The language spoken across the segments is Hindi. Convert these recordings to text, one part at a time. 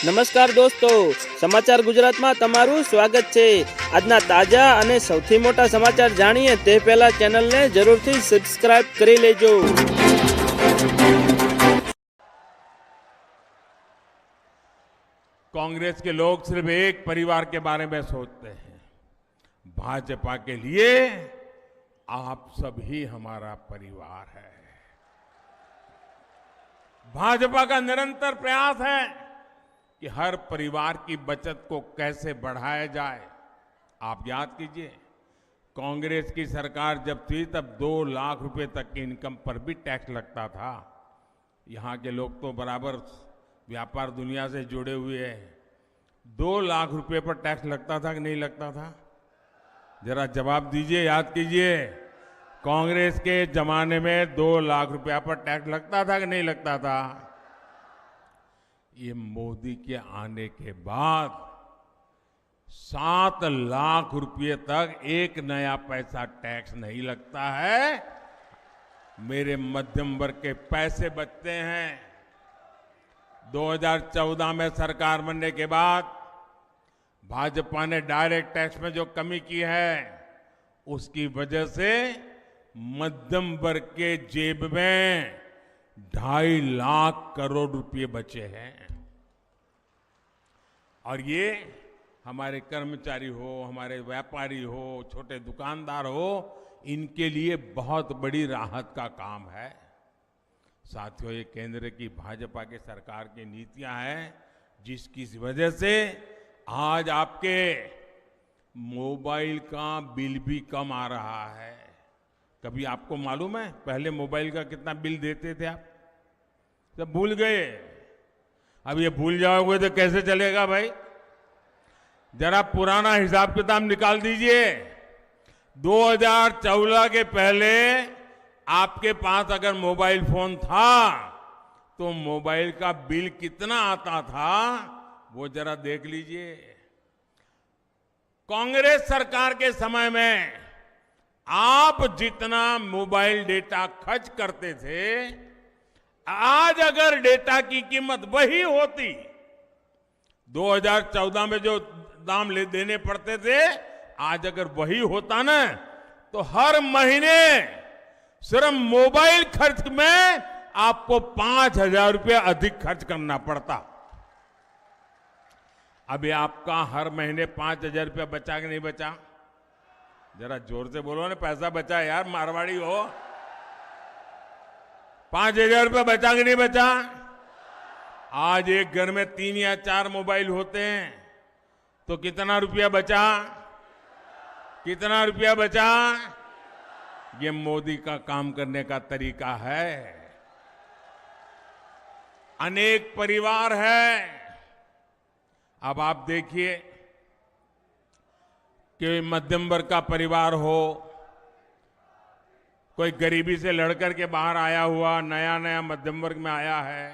નમસ્કાર દોસ્તો, સમાચાર ગુજરાતમાં તમારું સ્વાગત છે। આજના તાજા અને સૌથી મોટા સમાચાર જાણીએ તે પહેલા ચેનલને જરૂરથી સબસ્ક્રાઇબ કરી લેજો। कांग्रेस के लोग सिर्फ एक परिवार के बारे में सोचते हैं। भाजपा के लिए आप सभी हमारा परिवार है। भाजपा का निरंतर प्रयास है कि हर परिवार की बचत को कैसे बढ़ाया जाए। आप याद कीजिए, कांग्रेस की सरकार जब थी तब 2 लाख रुपए तक की इनकम पर भी टैक्स लगता था। यहां के लोग तो बराबर व्यापार दुनिया से जुड़े हुए हैं। 2 लाख रुपए पर टैक्स लगता था कि नहीं लगता था? जरा जवाब दीजिए, याद कीजिए। कांग्रेस के जमाने में 2 लाख रुपया पर टैक्स लगता था कि नहीं लगता था? ये मोदी के आने के बाद 7 लाख रुपये तक एक नया पैसा टैक्स नहीं लगता है। मेरे मध्यम वर्ग के पैसे बचते हैं। 2014 में सरकार बनने के बाद भाजपा ने डायरेक्ट टैक्स में जो कमी की है, उसकी वजह से मध्यम वर्ग के जेब में 2.5 लाख करोड़ रुपए बचे हैं। और ये हमारे कर्मचारी हो, हमारे व्यापारी हो, छोटे दुकानदार हो, इनके लिए बहुत बड़ी राहत का काम है। साथियों, ये केंद्र की भाजपा की सरकार की नीतियां हैं, जिसकी वजह से आज आपके मोबाइल का बिल भी कम आ रहा है। कभी आपको मालूम है पहले मोबाइल का कितना बिल देते थे? आप सब भूल गए। अब ये भूल जाओगे तो कैसे चलेगा भाई? जरा पुराना हिसाब किताब निकाल दीजिए। 2014 के पहले आपके पास अगर मोबाइल फोन था तो मोबाइल का बिल कितना आता था, वो जरा देख लीजिए। कांग्रेस सरकार के समय में आप जितना मोबाइल डेटा खर्च करते थे, आज अगर डेटा की कीमत वही होती, 2014 में जो दाम देने पड़ते थे, आज अगर वही होता ना, तो हर महीने सिर्फ मोबाइल खर्च में आपको 5,000 रुपये अधिक खर्च करना पड़ता। अभी आपका हर महीने 5,000 रुपया बचा कि नहीं बचा? जरा जोर से बोलो ना, पैसा बचा यार, मारवाड़ी हो। 5,000 रुपया बचा कि नहीं बचा? आज एक घर में 3 या 4 मोबाइल होते हैं तो कितना रुपया बचा? कितना रुपया बचा? ये मोदी का काम करने का तरीका है। अनेक परिवार है। अब आप देखिए कि मध्यम वर्ग का परिवार हो, कोई गरीबी से लड़कर के बाहर आया हुआ नया नया मध्यम वर्ग में आया है,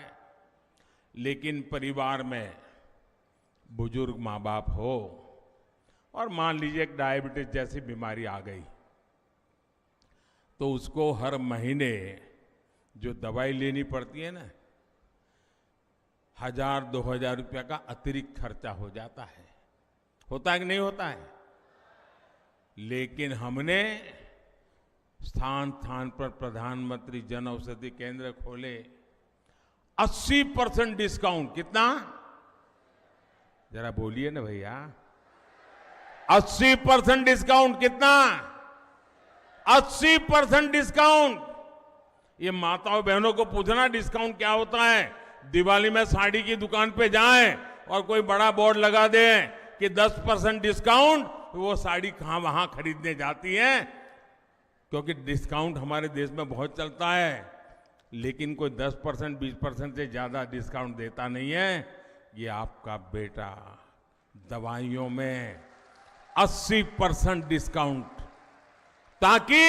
लेकिन परिवार में बुजुर्ग माँ बाप हो और मान लीजिए एक डायबिटीज जैसी बीमारी आ गई, तो उसको हर महीने जो दवाई लेनी पड़ती है ना, 1,000-2,000 रुपया का अतिरिक्त खर्चा हो जाता है। होता है कि नहीं होता है? लेकिन हमने स्थान स्थान पर प्रधानमंत्री जन औषधि केंद्र खोले। 80% डिस्काउंट। कितना? जरा बोलिए ना भैया। 80% डिस्काउंट। कितना? 80% डिस्काउंट। ये माताओं बहनों को पूछना डिस्काउंट क्या होता है। दिवाली में साड़ी की दुकान पे जाएं और कोई बड़ा बोर्ड लगा दे कि 10% डिस्काउंट, तो वो साड़ी कहां वहां खरीदने जाती हैं, क्योंकि डिस्काउंट हमारे देश में बहुत चलता है। लेकिन कोई 10%, 20% से ज्यादा डिस्काउंट देता नहीं है। ये आपका बेटा दवाइयों में 80% डिस्काउंट, ताकि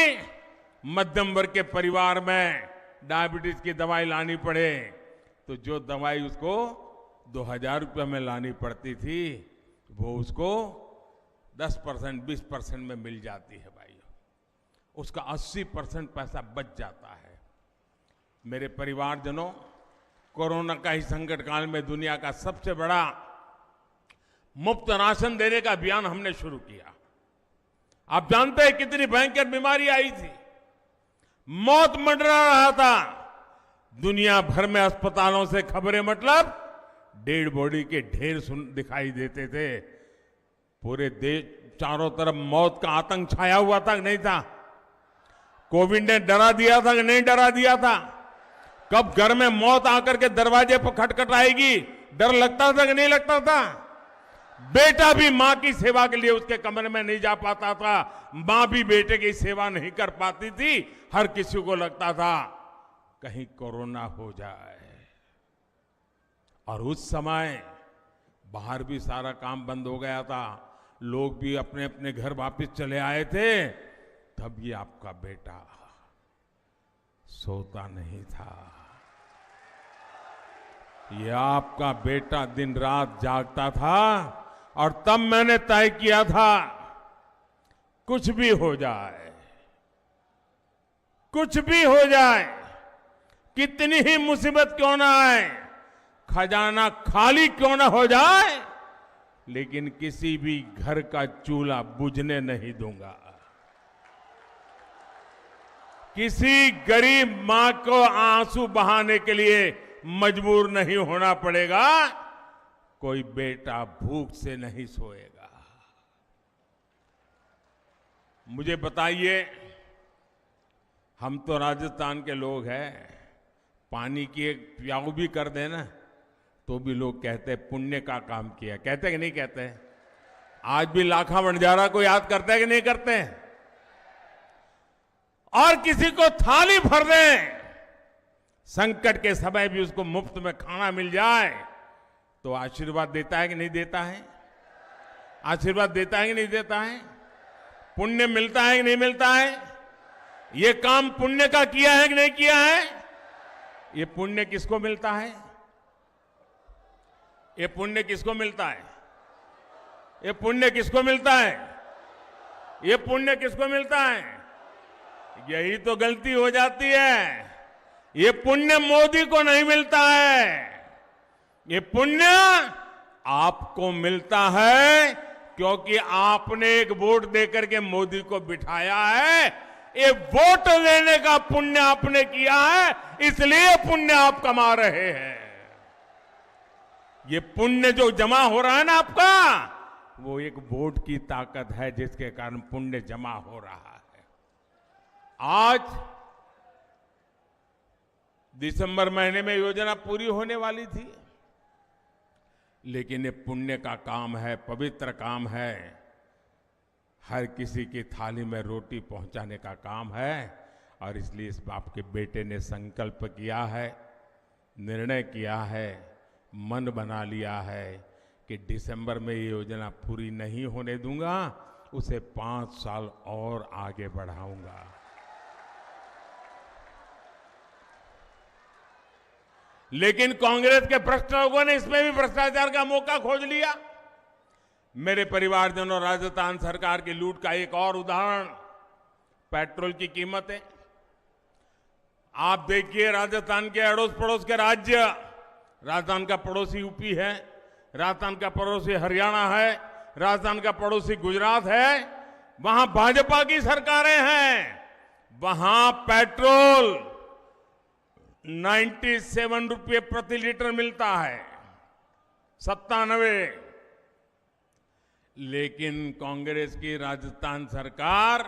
मध्यम वर्ग के परिवार में डायबिटीज की दवाई लानी पड़े तो जो दवाई उसको 2,000 रुपये में लानी पड़ती थी, वो उसको 10%, 20% में मिल जाती है भाई। उसका 80% पैसा बच जाता है। मेरे परिवारजनों, कोरोना का ही संकट काल में दुनिया का सबसे बड़ा मुफ्त राशन देने का अभियान हमने शुरू किया। आप जानते हैं कितनी भयंकर बीमारी आई थी, मौत मंडरा रहा था। दुनिया भर में अस्पतालों से खबरें मतलब डेड बॉडी के ढेर दिखाई देते थे। पूरे देश चारों तरफ मौत का आतंक छाया हुआ था कि नहीं था? कोविड ने डरा दिया था कि नहीं डरा दिया था? कब घर में मौत आकर के दरवाजे पर खटखटाएगी, डर लगता था कि नहीं लगता था? बेटा भी मां की सेवा के लिए उसके कमरे में नहीं जा पाता था, मां भी बेटे की सेवा नहीं कर पाती थी। हर किसी को लगता था कहीं कोरोना हो जाए। और उस समय बाहर भी सारा काम बंद हो गया था, लोग भी अपने अपने घर वापस चले आए थे। तब ये आपका बेटा सोता नहीं था, ये आपका बेटा दिन रात जागता था। और तब मैंने तय किया था, कुछ भी हो जाए, कुछ भी हो जाए, कितनी ही मुसीबत क्यों ना आए, खजाना खाली क्यों ना हो जाए, लेकिन किसी भी घर का चूल्हा बुझने नहीं दूंगा। किसी गरीब मां को आंसू बहाने के लिए मजबूर नहीं होना पड़ेगा। कोई बेटा भूख से नहीं सोएगा। मुझे बताइए, हम तो राजस्थान के लोग हैं, पानी की एक प्याऊ भी कर देना तो भी लोग कहते हैं पुण्य का काम किया। कहते कि नहीं कहते? आज भी लाखा बंजारा को याद करते हैं कि नहीं करते हैं? और किसी को थाली भर दें, संकट के समय भी उसको मुफ्त में खाना मिल जाए तो आशीर्वाद देता है कि नहीं देता है? आशीर्वाद देता है कि नहीं देता है? पुण्य मिलता है कि नहीं मिलता है? ये काम पुण्य का किया है कि नहीं किया है? ये पुण्य किसको मिलता है? ये पुण्य किसको मिलता है? ये पुण्य किसको मिलता है? ये पुण्य किसको मिलता है? यही तो गलती हो जाती है। ये पुण्य मोदी को नहीं मिलता है, ये पुण्य आपको मिलता है, क्योंकि आपने एक वोट देकर के मोदी को बिठाया है। ये वोट देने का पुण्य आपने किया है, इसलिए पुण्य आप कमा रहे हैं। ये पुण्य जो जमा हो रहा है ना आपका, वो एक वोट की ताकत है जिसके कारण पुण्य जमा हो रहा है। आज दिसंबर महीने में योजना पूरी होने वाली थी, लेकिन ये पुण्य का काम है, पवित्र काम है। हर किसी की थाली में रोटी पहुंचाने का काम है। और इसलिए इस बाप के बेटे ने संकल्प किया है, निर्णय किया है, मन बना लिया है कि दिसंबर में ये योजना पूरी नहीं होने दूंगा, उसे 5 साल और आगे बढ़ाऊंगा। लेकिन कांग्रेस के भ्रष्ट लोगों ने इसमें भी भ्रष्टाचार का मौका खोज लिया। मेरे परिवारजनों, राजस्थान सरकार की लूट का एक और उदाहरण पेट्रोल की कीमत है। आप देखिए, राजस्थान के अड़ोस पड़ोस के राज्य, राजस्थान का पड़ोसी यूपी है, राजस्थान का पड़ोसी हरियाणा है, राजस्थान का पड़ोसी गुजरात है, वहां भाजपा की सरकारें हैं। वहां पेट्रोल 97 रुपये प्रति लीटर मिलता है, 97। लेकिन कांग्रेस की राजस्थान सरकार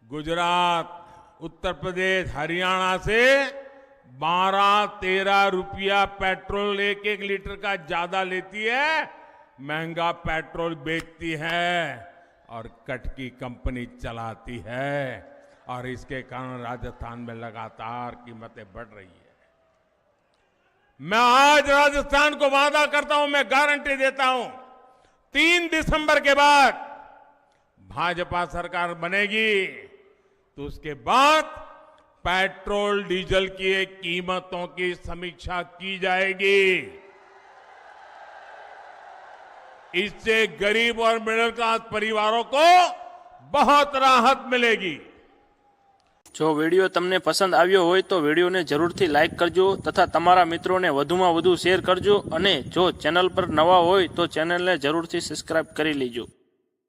गुजरात, उत्तर प्रदेश, हरियाणा से 12-13 रुपया पेट्रोल एक लीटर का ज्यादा लेती है, महंगा पेट्रोल बेचती है और कट की कंपनी चलाती है। और इसके कारण राजस्थान में लगातार कीमतें बढ़ रही है। मैं आज राजस्थान को वादा करता हूं, मैं गारंटी देता हूं, 3 दिसंबर के बाद भाजपा सरकार बनेगी तो उसके बाद पेट्रोल डीजल की कीमतों की समीक्षा की जाएगी। इससे गरीब और मिडिल क्लास परिवारों को बहुत राहत मिलेगी। જો વિડીયો તમને પસંદ આવ્યો હોય તો વિડીયોને જરૂરથી લાઇક કરજો તથા તમારા મિત્રોને વધુમાં વધુ શેર કરજો અને જો ચેનલ પર નવા હોય તો ચેનલને જરૂરથી સબસ્ક્રાઇબ કરી લેજો.